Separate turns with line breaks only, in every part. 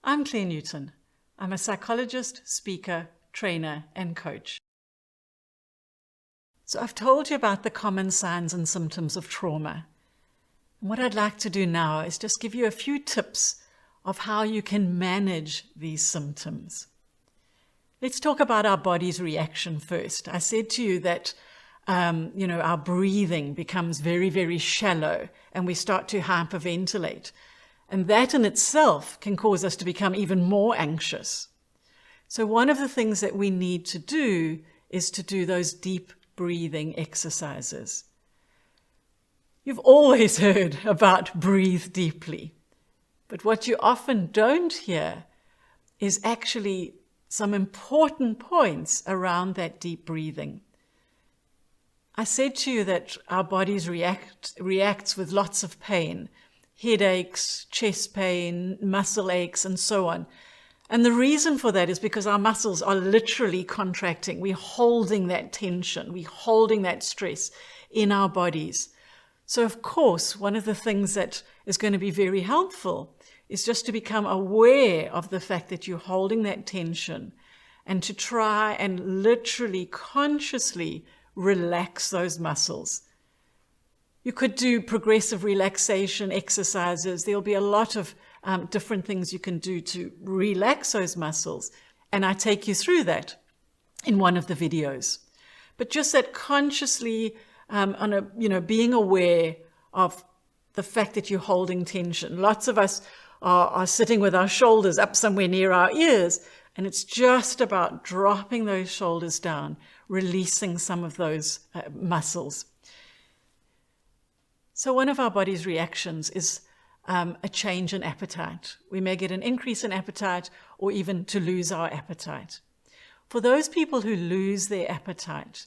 I'm Claire Newton. I'm a psychologist, speaker, trainer, and coach. So I've told you about the common signs and symptoms of trauma. And what I'd like to do now is just give you a few tips of how you can manage these symptoms. Let's talk about our body's reaction first. I said to you that our breathing becomes very, very shallow and we start to hyperventilate. And that in itself can cause us to become even more anxious. So one of the things that we need to do is to do those deep breathing exercises. You've always heard about breathe deeply. But what you often don't hear is actually some important points around that deep breathing. I said to you that our bodies reacts with lots of pain. Headaches, chest pain, muscle aches, and so on. And the reason for that is because our muscles are literally contracting. We're holding that tension. We're holding that stress in our bodies. So, of course, one of the things that is going to be very helpful is just to become aware of the fact that you're holding that tension and to try and literally, consciously relax those muscles. You could do progressive relaxation exercises. There'll be a lot of different things you can do to relax those muscles. And I take you through that in one of the videos. But just that consciously, being aware of the fact that you're holding tension. Lots of us are sitting with our shoulders up somewhere near our ears, and it's just about dropping those shoulders down, releasing some of those muscles. So one of our body's reactions is a change in appetite. We may get an increase in appetite or even to lose our appetite. For those people who lose their appetite,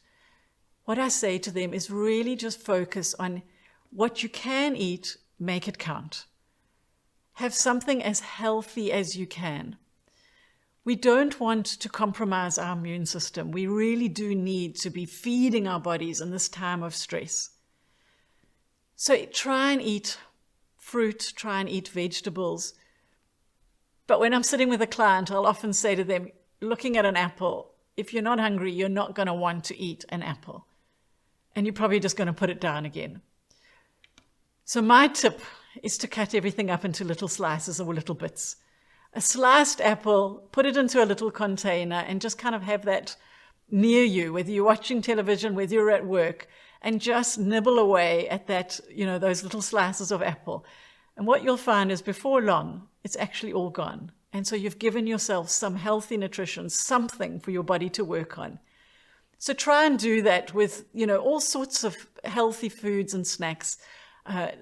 what I say to them is really just focus on what you can eat, make it count. Have something as healthy as you can. We don't want to compromise our immune system. We really do need to be feeding our bodies in this time of stress. So try and eat fruit, try and eat vegetables. But when I'm sitting with a client, I'll often say to them, looking at an apple, if you're not hungry, you're not going to want to eat an apple. And you're probably just going to put it down again. So my tip is to cut everything up into little slices or little bits. A sliced apple, put it into a little container and just kind of have that near you, whether you're watching television, whether you're at work, and just nibble away at that, those little slices of apple. And what you'll find is before long, it's actually all gone. And so you've given yourself some healthy nutrition, something for your body to work on. So try and do that with, all sorts of healthy foods and snacks,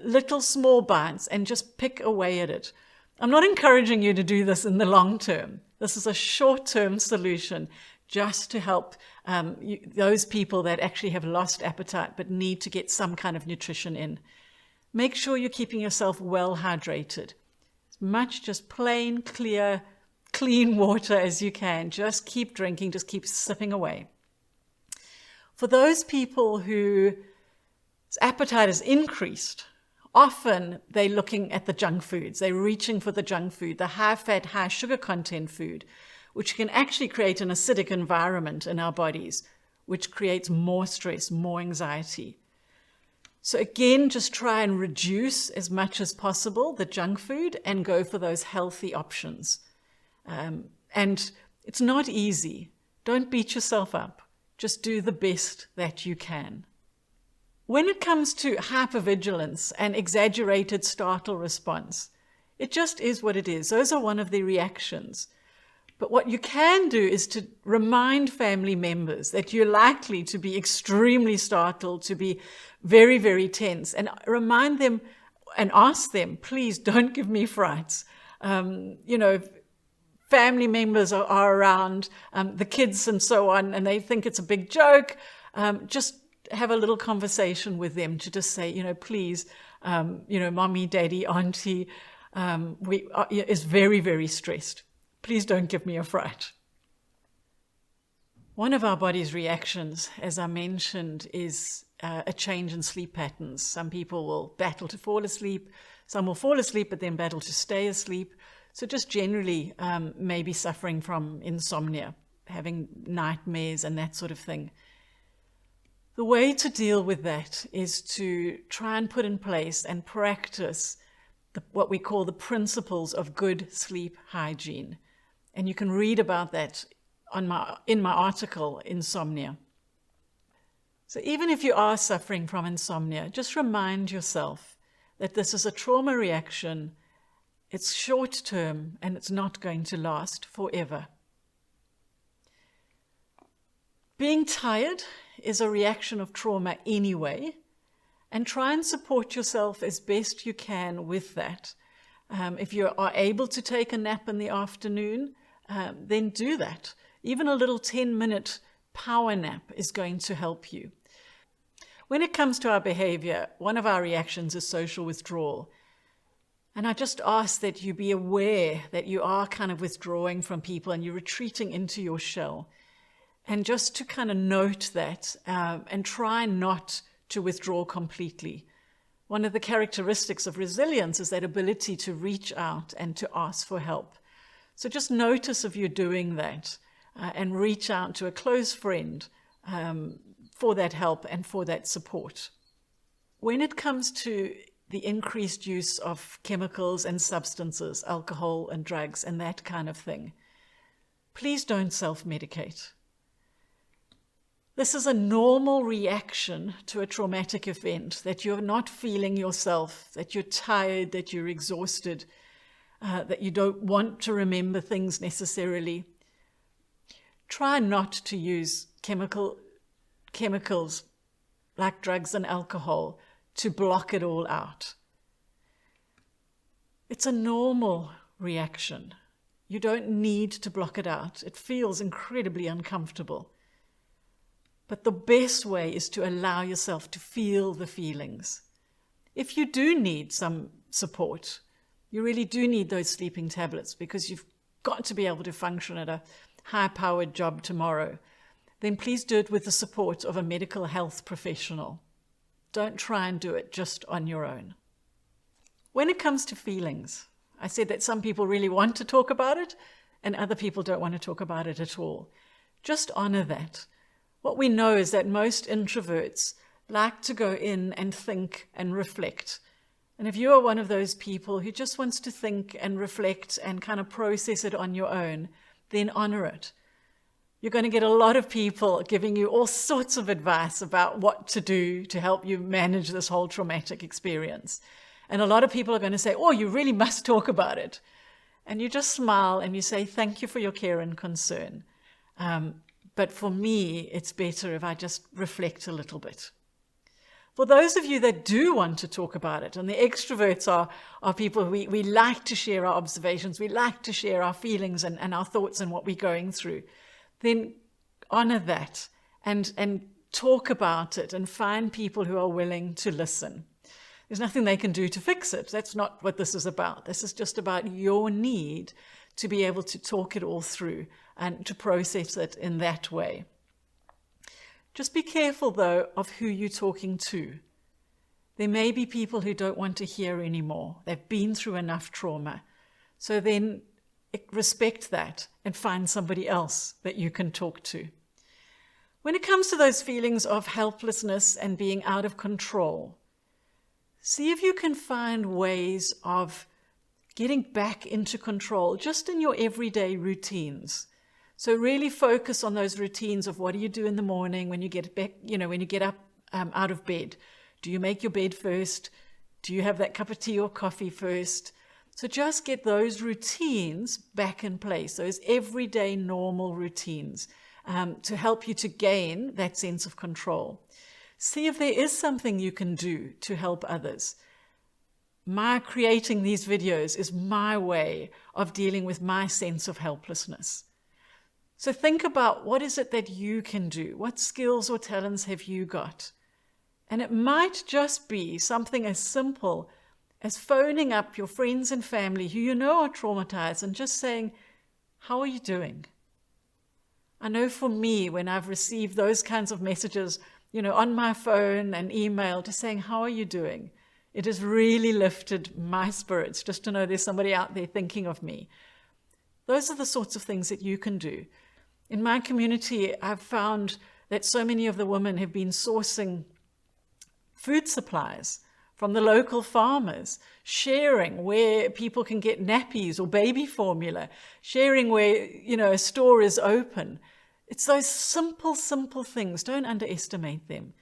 little small bites, and just pick away at it. I'm not encouraging you to do this in the long term. This is a short-term solution just to help those people that actually have lost appetite but need to get some kind of nutrition in. Make sure you're keeping yourself well hydrated. As much just plain, clear, clean water as you can. Just keep drinking, just keep sipping away. For those people whose appetite is increased, often they're looking at the junk foods. They're reaching for the junk food, the high-fat, high-sugar content food, which can actually create an acidic environment in our bodies, which creates more stress, more anxiety. So again, just try and reduce as much as possible the junk food and go for those healthy options. And it's not easy. Don't beat yourself up. Just do the best that you can. When it comes to hyper-vigilance and exaggerated startle response, it just is what it is. Those are one of the reactions. But what you can do is to remind family members that you're likely to be extremely startled, to be very, very tense, and remind them and ask them, please don't give me frights. Family members are around, the kids and so on, and they think it's a big joke. Just have a little conversation with them to just say, please, mommy, daddy, auntie is very, very stressed. Please don't give me a fright. One of our body's reactions, as I mentioned, is a change in sleep patterns. Some people will battle to fall asleep. Some will fall asleep but then battle to stay asleep. So just generally maybe suffering from insomnia, having nightmares and that sort of thing. The way to deal with that is to try and put in place and practice what we call the principles of good sleep hygiene. And you can read about that in my article, Insomnia. So even if you are suffering from insomnia, just remind yourself that this is a trauma reaction. It's short term and it's not going to last forever. Being tired is a reaction of trauma anyway, and try and support yourself as best you can with that. If you are able to take a nap in the afternoon, then do that. Even a little 10-minute power nap is going to help you. When it comes to our behavior, one of our reactions is social withdrawal. And I just ask that you be aware that you are kind of withdrawing from people and you're retreating into your shell. And just to kind of note that and try not to withdraw completely. One of the characteristics of resilience is that ability to reach out and to ask for help. So just notice if you're doing that and reach out to a close friend for that help and for that support. When it comes to the increased use of chemicals and substances, alcohol and drugs and that kind of thing, please don't self-medicate. This is a normal reaction to a traumatic event, that you're not feeling yourself, that you're tired, that you're exhausted, that you don't want to remember things necessarily. Try not to use chemicals like drugs and alcohol to block it all out. It's a normal reaction. You don't need to block it out. It feels incredibly uncomfortable. But the best way is to allow yourself to feel the feelings. If you do need some support, you really do need those sleeping tablets because you've got to be able to function at a high-powered job tomorrow, then please do it with the support of a medical health professional. Don't try and do it just on your own. When it comes to feelings, I said that some people really want to talk about it and other people don't want to talk about it at all. Just honor that. What we know is that most introverts like to go in and think and reflect. And if you are one of those people who just wants to think and reflect and kind of process it on your own, then honor it. You're going to get a lot of people giving you all sorts of advice about what to do to help you manage this whole traumatic experience. And a lot of people are going to say, oh, you really must talk about it. And you just smile and you say, thank you for your care and concern. But for me, it's better if I just reflect a little bit. For those of you that do want to talk about it, and the extroverts are people we like to share our observations, we like to share our feelings and our thoughts and what we're going through, then honor that and talk about it and find people who are willing to listen. There's nothing they can do to fix it. That's not what this is about. This is just about your need to be able to talk it all through and to process it in that way. Just be careful, though, of who you're talking to. There may be people who don't want to hear anymore. They've been through enough trauma. So then respect that and find somebody else that you can talk to. When it comes to those feelings of helplessness and being out of control, see if you can find ways of getting back into control just in your everyday routines. So really focus on those routines of what do you do in the morning when you get back, when you get up out of bed. Do you make your bed first? Do you have that cup of tea or coffee first? So just get those routines back in place, those everyday normal routines, to help you to gain that sense of control. See if there is something you can do to help others. My creating these videos is my way of dealing with my sense of helplessness. So think about what is it that you can do? What skills or talents have you got? And it might just be something as simple as phoning up your friends and family who you know are traumatized and just saying, how are you doing? I know for me, when I've received those kinds of messages, on my phone and email, just saying, how are you doing? It has really lifted my spirits just to know there's somebody out there thinking of me. Those are the sorts of things that you can do. In my community, I've found that so many of the women have been sourcing food supplies from the local farmers, sharing where people can get nappies or baby formula, sharing where, a store is open. It's those simple things. Don't underestimate them.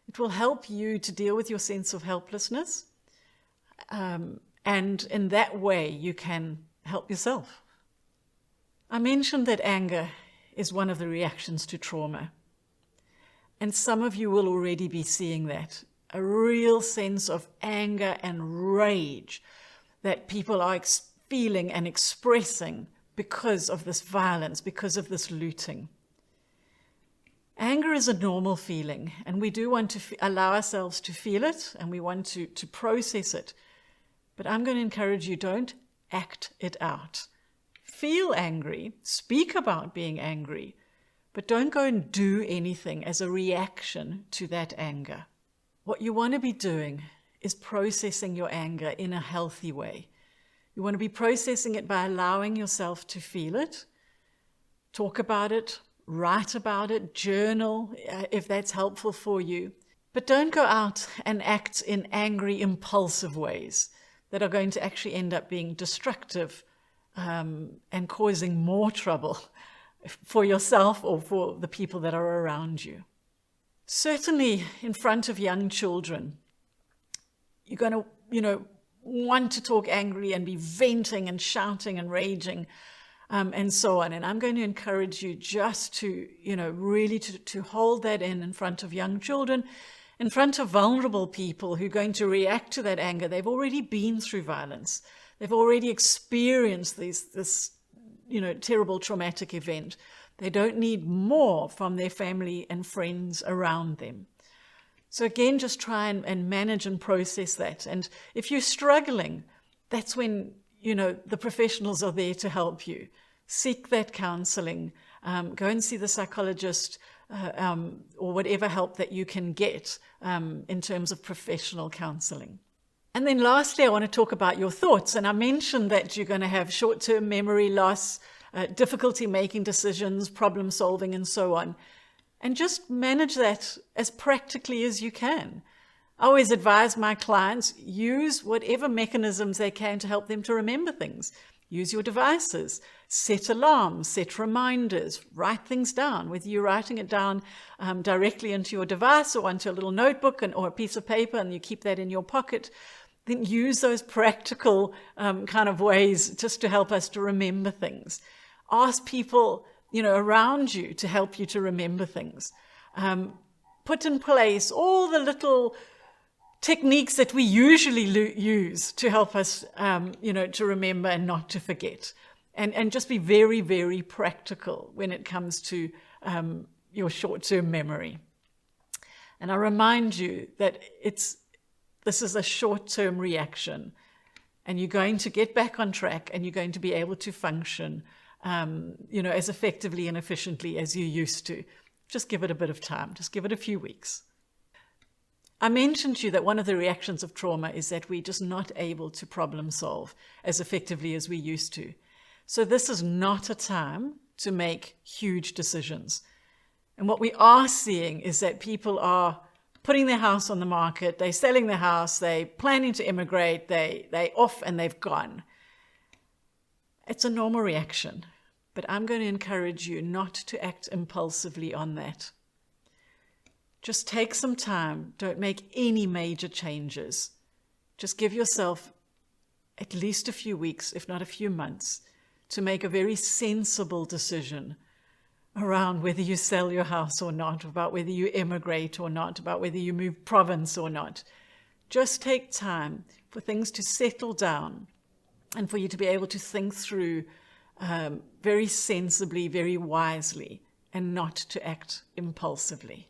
It will help you to deal with your sense of helplessness. And in that way, you can help yourself. I mentioned that anger is one of the reactions to trauma. And some of you will already be seeing that. A real sense of anger and rage that people are feeling and expressing because of this violence, because of this looting. Anger is a normal feeling, and we do want to allow ourselves to feel it, and we want to process it. But I'm going to encourage you, don't act it out. Feel angry, speak about being angry, but don't go and do anything as a reaction to that anger. What you want to be doing is processing your anger in a healthy way. You want to be processing it by allowing yourself to feel it, talk about it, write about it, journal if that's helpful for you. But don't go out and act in angry, impulsive ways that are going to actually end up being destructive and causing more trouble for yourself or for the people that are around you. Certainly in front of young children, you're going to, want to talk angry and be venting and shouting and raging and so on. And I'm going to encourage you just to, really to hold that in front of young children, in front of vulnerable people who are going to react to that anger. They've already been through violence. They've already experienced this terrible traumatic event. They don't need more from their family and friends around them. So again, just try and manage and process that. And if you're struggling, that's when, the professionals are there to help you. Seek that counselling. Go and see the psychologist or whatever help that you can get in terms of professional counselling. And then lastly, I want to talk about your thoughts. And I mentioned that you're going to have short-term memory loss, difficulty making decisions, problem solving, and so on. And just manage that as practically as you can. I always advise my clients, use whatever mechanisms they can to help them to remember things. Use your devices, set alarms, set reminders, write things down, whether you're writing it down directly into your device or onto a little notebook or a piece of paper and you keep that in your pocket. Then use those practical kind of ways just to help us to remember things. Ask people, around you to help you to remember things. Put in place all the little techniques that we usually use to help us, to remember and not to forget. And just be very, very practical when it comes to your short-term memory. And I remind you that this is a short-term reaction, and you're going to get back on track and you're going to be able to function as effectively and efficiently as you used to. Just give it a bit of time. Just give it a few weeks. I mentioned to you that one of the reactions of trauma is that we're just not able to problem solve as effectively as we used to. So this is not a time to make huge decisions. And what we are seeing is that people are putting their house on the market, they're selling their house, they're planning to immigrate, they're off and they've gone. It's a normal reaction, but I'm going to encourage you not to act impulsively on that. Just take some time. Don't make any major changes. Just give yourself at least a few weeks, if not a few months, to make a very sensible decision around whether you sell your house or not, about whether you immigrate or not, about whether you move province or not. Just take time for things to settle down and for you to be able to think through very sensibly, very wisely, and not to act impulsively.